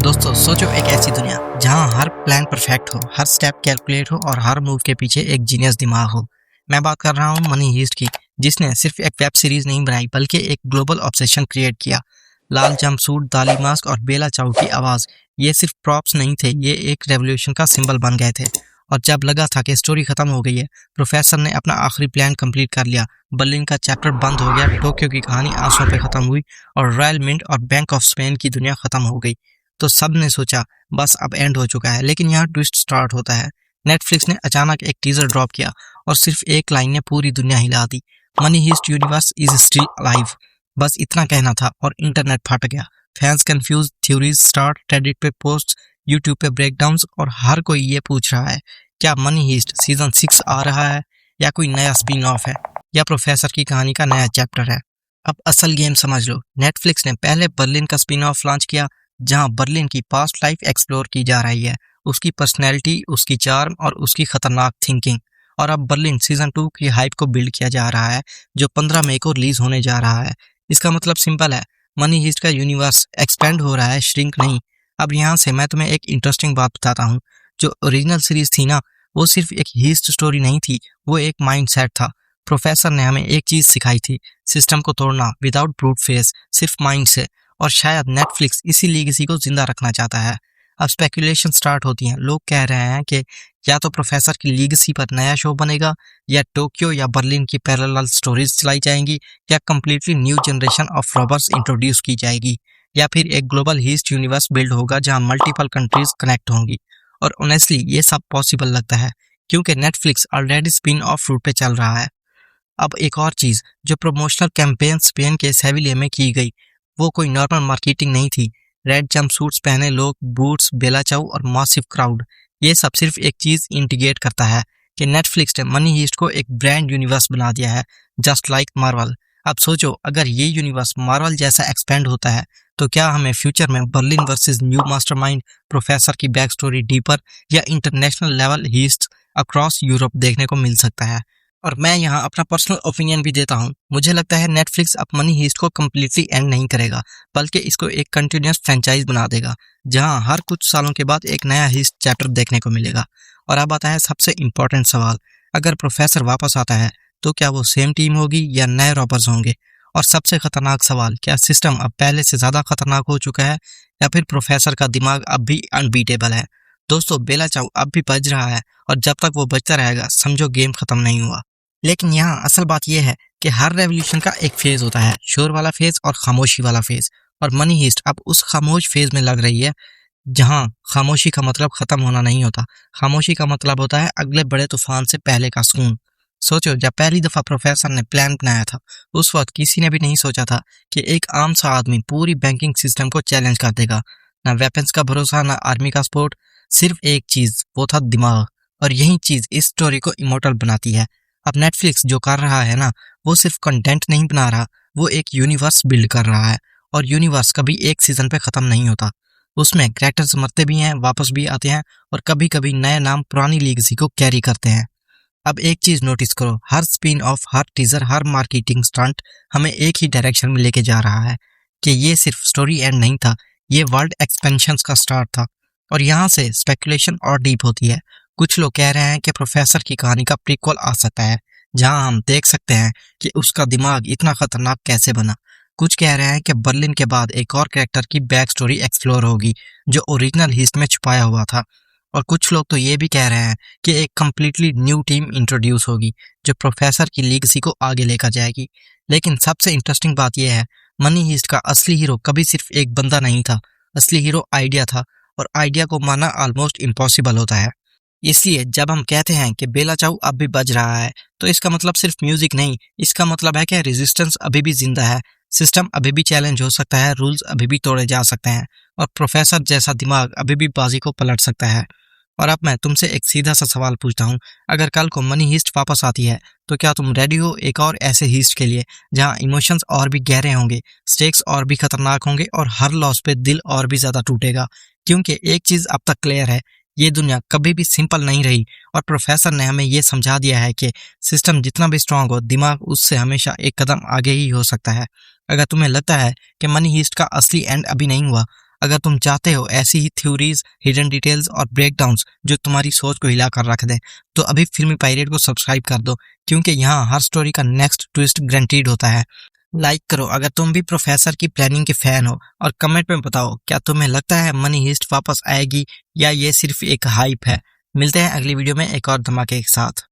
दोस्तों सोचो एक ऐसी दुनिया जहां हर प्लान परफेक्ट हो, हर स्टेप कैलकुलेट हो और हर मूव के पीछे एक जीनियस दिमाग हो। मैं बात कर रहा हूं मनी हीस्ट की, जिसने सिर्फ एक वेब सीरीज नहीं बनाई बल्कि एक ग्लोबल ऑब्सेशन क्रिएट किया। लाल जंपसूट, दाली मास्क और बेला चाव की आवाज, ये सिर्फ प्रॉप्स नहीं थे, ये एक रेवोल्यूशन का सिंबल बन गए थे। और जब लगा था कि स्टोरी खत्म हो गई है, प्रोफेसर ने अपना आखिरी प्लान कंप्लीट कर लिया। बर्लिन का चैप्टर बंद हो गया, टोक्यो की कहानी आंसुओं पे खत्म हुई और रॉयल मिंट और बैंक ऑफ स्पेन की दुनिया खत्म हो गई। तो सब ने सोचा बस अब एंड हो चुका है, लेकिन यहाँ ट्विस्ट स्टार्ट होता है। नेटफ्लिक्स ने अचानक एक टीजर ड्रॉप किया और सिर्फ एक लाइन ने पूरी दुनिया हिला दी। Money Heist universe is still alive. बस इतना कहना था और इंटरनेट फट गया। Fans confused, theories start, Reddit पे पोस्ट, यूट्यूब पे ब्रेकडाउन्स और हर कोई ये पूछ रहा है क्या मनी हीस्ट सीजन 6 आ रहा है, या कोई नया स्पिन ऑफ है, या प्रोफेसर की कहानी का नया चैप्टर है। अब असल गेम समझ लो। नेटफ्लिक्स ने पहले बर्लिन का स्पिन ऑफ लॉन्च किया, जहां बर्लिन की पास्ट लाइफ एक्सप्लोर की जा रही है, उसकी पर्सनैलिटी, उसकी चार्म और उसकी खतरनाक थिंकिंग। और अब बर्लिन सीजन 2 की हाइप को बिल्ड किया जा रहा है, जो 15 मई को रिलीज होने जा रहा है। इसका मतलब सिंपल है, मनी हीस्ट का यूनिवर्स एक्सपेंड हो रहा है, श्रिंक नहीं। अब यहाँ से मैं तुम्हें एक इंटरेस्टिंग बात बताता हूँ। जो ओरिजिनल सीरीज थी ना, वो सिर्फ एक हीस्ट स्टोरी नहीं थी, वो एक माइंड सेट था। प्रोफेसर ने हमें एक चीज सिखाई थी, सिस्टम को तोड़ना विदाउट ब्रूट फेस, सिर्फ माइंड से। और शायद नेटफ्लिक्स इसी लीगेसी को जिंदा रखना चाहता है। अब स्पेकुलेशन स्टार्ट होती हैं। लोग कह रहे हैं कि या तो प्रोफेसर की लीगेसी पर नया शो बनेगा, या टोक्यो या बर्लिन की पैरेलल स्टोरीज चलाई जाएंगी, या completely new generation of robbers introduce की जाएगी, या फिर एक ग्लोबल हीस्ट यूनिवर्स बिल्ड होगा जहां मल्टीपल कंट्रीज कनेक्ट होंगी। और ऑनेस्टली ये सब पॉसिबल लगता है, क्योंकि Netflix already spin off route पे चल रहा है। अब एक और चीज, जो प्रमोशनल कैंपेन स्पेन के सेविलिया में की गई, वो कोई नॉर्मल मार्केटिंग नहीं थी। रेड जंपसूट्स पहने लोग, बूट्स, बेला चाव और मासिव क्राउड, ये सब सिर्फ एक चीज इंडिकेट करता है कि नेटफ्लिक्स ने मनी हीस्ट को एक ब्रांड यूनिवर्स बना दिया है, जस्ट लाइक मार्वल। अब सोचो, अगर ये यूनिवर्स मार्वल जैसा एक्सपेंड होता है, तो क्या हमें फ्यूचर में Berlin versus new mastermind, professor की बैक स्टोरी डीपर, या international level heist across Europe देखने को मिल सकता है। और मैं यहाँ अपना पर्सनल ओपिनियन भी देता हूँ। मुझे लगता है नेटफ्लिक्स अब मनी हीस्ट को कम्प्लीटली एंड नहीं करेगा, बल्कि इसको एक कंटिन्यूअस फ्रेंचाइज बना देगा, जहाँ हर कुछ सालों के बाद एक नया हीस्ट चैप्टर देखने को मिलेगा। और अब आता है सबसे इम्पोर्टेंट सवाल, अगर प्रोफेसर वापस आता है, तो क्या वो सेम टीम होगी या नए रॉबर्स होंगे? और सबसे खतरनाक सवाल, क्या सिस्टम अब पहले से ज्यादा खतरनाक हो चुका है, या फिर प्रोफेसर का दिमाग अब भी अनबीटेबल है? दोस्तों, बेला चाव अब भी बज रहा है, और जब तक वो बजता रहेगा, समझो गेम खत्म नहीं हुआ। लेकिन यहाँ असल बात यह है कि हर रेवोल्यूशन का एक फेज होता है, शोर वाला फेज और खामोशी वाला फेज। और मनी हीस्ट अब उस खामोश फेज में लग रही है, जहाँ खामोशी का मतलब खत्म होना नहीं होता। खामोशी का मतलब होता है अगले बड़े तूफान से पहले का सुकून। सोचो, जब पहली दफा प्रोफेसर ने प्लान बनाया था, उस वक्त किसी ने भी नहीं सोचा था कि एक आम सा आदमी पूरी बैंकिंग सिस्टम को चैलेंज कर देगा। ना वेपन्स का भरोसा, ना आर्मी का सपोर्ट, सिर्फ एक चीज, वो था दिमाग। और यही चीज इस स्टोरी को इमोर्टल बनाती है। अब नेटफ्लिक्स जो कर रहा है ना, वो सिर्फ कंटेंट नहीं बना रहा, वो एक यूनिवर्स बिल्ड कर रहा है। और यूनिवर्स कभी एक सीजन पे खत्म नहीं होता। उसमें कैरेक्टर्स मरते भी हैं, वापस भी आते हैं, और कभी कभी नए नाम पुरानी लीगेसी को कैरी करते हैं। अब एक चीज नोटिस करो, हर स्पिन ऑफ, हर टीजर, हर मार्केटिंग स्टंट हमें एक ही डायरेक्शन में लेके जा रहा है कि ये सिर्फ स्टोरी एंड नहीं था, ये वर्ल्ड एक्सपेंशन का स्टार्ट था। और यहाँ से स्पेकुलेशन और डीप होती है। कुछ लोग कह रहे हैं कि प्रोफेसर की कहानी का प्रीक्वल आ सकता है, जहां हम देख सकते हैं कि उसका दिमाग इतना खतरनाक कैसे बना। कुछ कह रहे हैं कि बर्लिन के बाद एक और कैरेक्टर की बैक स्टोरी एक्सप्लोर होगी, जो ओरिजिनल हिस्ट में छुपाया हुआ था। और कुछ लोग तो ये भी कह रहे हैं कि एक कंप्लीटली न्यू टीम इंट्रोड्यूस होगी, जो प्रोफेसर की लीगेसी को आगे लेकर जाएगी। लेकिन सबसे इंटरेस्टिंग बात यह है, मनी हीस्ट का असली हीरो कभी सिर्फ एक बंदा नहीं था, असली हीरो आइडिया था। और आइडिया को मानना ऑलमोस्ट इम्पॉसिबल होता है। इसलिए जब हम कहते हैं कि बेला चाव अब भी बज रहा है, तो इसका मतलब सिर्फ म्यूजिक नहीं, इसका मतलब है कि रेजिस्टेंस अभी भी जिंदा है, सिस्टम अभी भी चैलेंज हो सकता है, रूल्स अभी भी तोड़े जा सकते हैं, और प्रोफेसर जैसा दिमाग अभी भी बाजी को पलट सकता है। और अब मैं तुमसे एक सीधा सा सवाल पूछता हूँ, अगर कल को मनी हीस्ट वापस आती है, तो क्या तुम रेडी हो एक और ऐसे हीस्ट के लिए, जहाँ इमोशंस और भी गहरे होंगे, स्टेक्स और भी खतरनाक होंगे, और हर लॉस पे दिल और भी ज्यादा टूटेगा? क्योंकि एक चीज अब तक क्लियर है, ये दुनिया कभी भी सिंपल नहीं रही, और प्रोफेसर ने हमें ये समझा दिया है कि सिस्टम जितना भी स्ट्रांग हो, दिमाग उससे हमेशा एक कदम आगे ही हो सकता है। अगर तुम्हें लगता है कि मनी हीस्ट का असली एंड अभी नहीं हुआ, अगर तुम चाहते हो ऐसी ही थ्योरीज, हिडन डिटेल्स और ब्रेकडाउन्स जो तुम्हारी सोच को हिला कर रख दें, तो अभी फिल्मी पायरेट को सब्सक्राइब कर दो, क्योंकि यहाँ हर स्टोरी का नेक्स्ट ट्विस्ट गारंटीड होता है। लाइक करो अगर तुम भी प्रोफेसर की प्लानिंग के फैन हो, और कमेंट में बताओ क्या तुम्हें लगता है मनी हीस्ट वापस आएगी या ये सिर्फ एक हाइप है। मिलते हैं अगली वीडियो में एक और धमाके के साथ।